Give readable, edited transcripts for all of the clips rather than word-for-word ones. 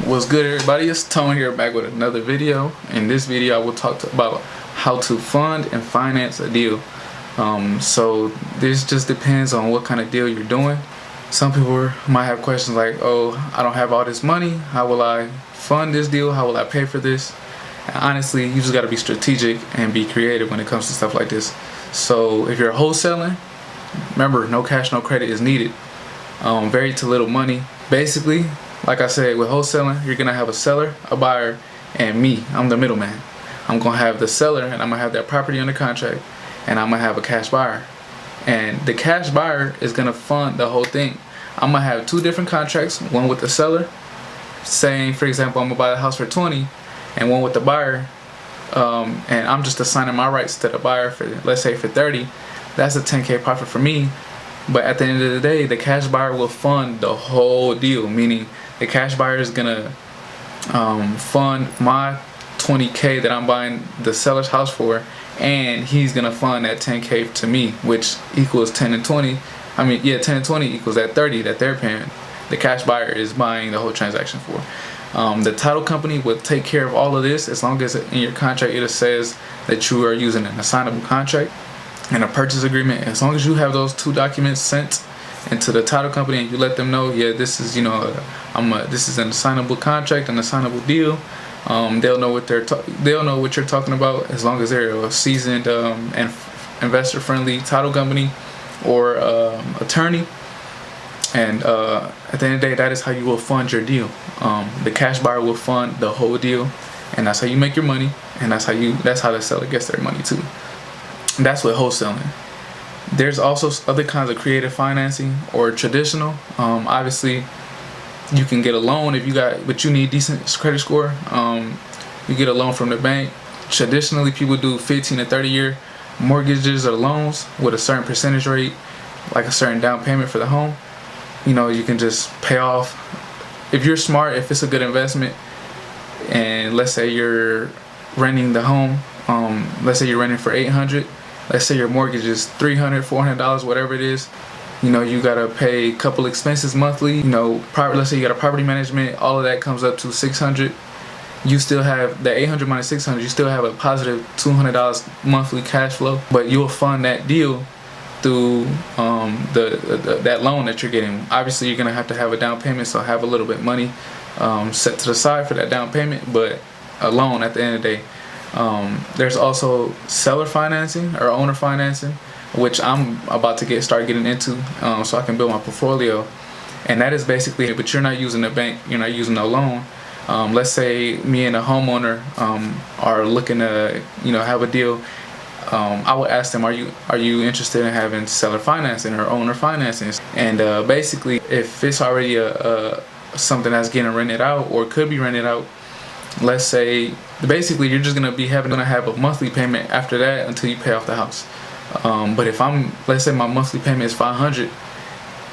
What's good, everybody? It's Tone here, back with another video. In this video I will talk about how to fund and finance a deal. So this just depends on what kind of deal you're doing. Some people might have questions like, oh, I don't have all this money, how will I fund this deal, how will I pay for this? And honestly, you just got to be strategic and be creative when it comes to stuff like this. So if you're wholesaling, remember, no cash, no credit is needed. Very to little money. Basically, like I said, with wholesaling, you're gonna have a seller, a buyer, and me. I'm the middleman. I'm gonna have the seller, and I'm gonna have that property under contract, and I'm gonna have a cash buyer. And the cash buyer is gonna fund the whole thing. I'm gonna have two different contracts, one with the seller, saying, for example, I'm gonna buy the house for 20, and one with the buyer, and I'm just assigning my rights to the buyer for, let's say, for 30. That's a 10K profit for me. But at the end of the day, the cash buyer will fund the whole deal, meaning the cash buyer is gonna fund my 20K that I'm buying the seller's house for, and he's gonna fund that 10K to me, which equals 10 and 20. 10 and 20 equals that 30 that they're paying. The cash buyer is buying the whole transaction for. The title company will take care of all of this as long as in your contract it says that you are using an assignable contract and a purchase agreement. As long as you have those two documents sent into the title company and you let them know, yeah, this is, this is an assignable contract, an assignable deal. They'll know what you're talking about, as long as they're a seasoned and investor-friendly title company or attorney. And at the end of the day, that is how you will fund your deal. The cash buyer will fund the whole deal, and that's how you make your money, and that's how the seller gets their money too. That's with wholesaling. There's also other kinds of creative financing or traditional. Obviously, you can get a loan but you need decent credit score. You get a loan from the bank. Traditionally, people do 15 to 30 year mortgages or loans with a certain percentage rate, like a certain down payment for the home. You can just pay off. If you're smart, if it's a good investment, and let's say you're renting the home, let's say you're renting for $800. Let's say your mortgage is $300, $400, whatever it is. You gotta pay a couple expenses monthly. Let's say you got a property management, all of that comes up to $600. You still have the $800 minus $600. You still have a positive $200 monthly cash flow, but you'll fund that deal through that loan that you're getting. Obviously, you're gonna have to have a down payment, so have a little bit money set to the side for that down payment, but a loan at the end of the day. There's also seller financing or owner financing, which I'm about to start getting into, so I can build my portfolio. And that is basically, but you're not using the bank, you're not using no loan. Let's say me and a homeowner are looking to have a deal. I would ask them, are you interested in having seller financing or owner financing? And basically, if it's already something that's getting rented out or could be rented out, let's say, basically you're just gonna have a monthly payment after that until you pay off the house. But if let's say my monthly payment is $500,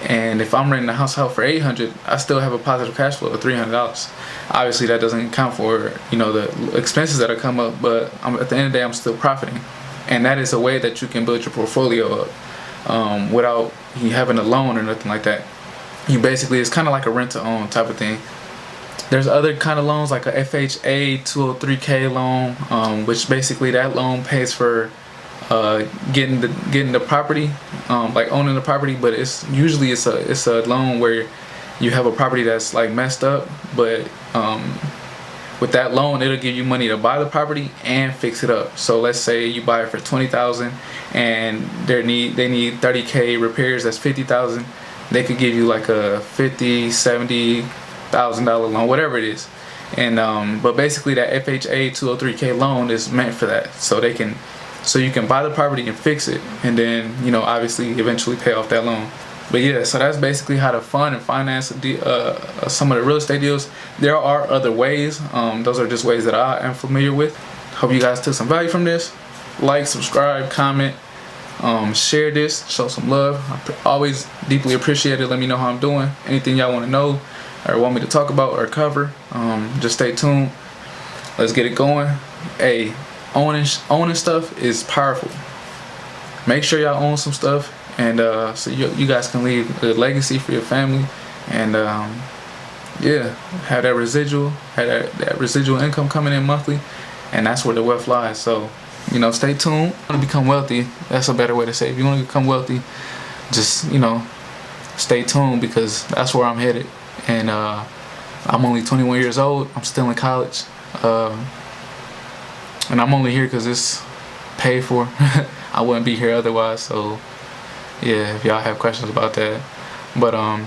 and if I'm renting the house out for $800, I still have a positive cash flow of $300. Obviously, that doesn't account for the expenses that come up, but at the end of the day, I'm still profiting. And that is a way that you can build your portfolio up without you having a loan or nothing like that. It's kind of like a rent-to-own type of thing. There's other kind of loans like a FHA 203K loan, which basically that loan pays for getting the property, like owning the property, but it's a loan where you have a property that's like messed up, but with that loan it'll give you money to buy the property and fix it up. So let's say you buy it for $20,000 and they need $30K repairs, that's $50,000. They could give you like a $50,000, $70,000 loan, whatever it is. And but basically that FHA 203K loan is meant for that, so you can buy the property and fix it, and then obviously eventually pay off that loan. But yeah, so that's basically how to fund and finance some of the real estate deals. There are other ways. Those are just ways that I am familiar with. Hope you guys took some value from this. Like, subscribe, comment, share this, show some love. I always deeply appreciate it. Let me know how I'm doing. Anything y'all want to know or want me to talk about or cover, just stay tuned. Let's get it going. Hey, owning stuff is powerful. Make sure y'all own some stuff, and so you guys can leave a legacy for your family. And yeah, have that residual, that residual income coming in monthly, and that's where the wealth lies. So, you know, stay tuned. If you want to become wealthy, that's a better way to say it. If you want to become wealthy, just, you know, stay tuned, because that's where I'm headed. And I'm only 21 years old. I'm still in college, and I'm only here because it's paid for. I wouldn't be here otherwise. So yeah, if y'all have questions about that, but I'm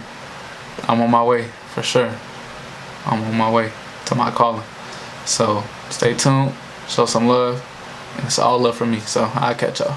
on my way for sure. I'm on my way to my calling. So stay tuned, show some love, and it's all love from me. So I'll catch y'all.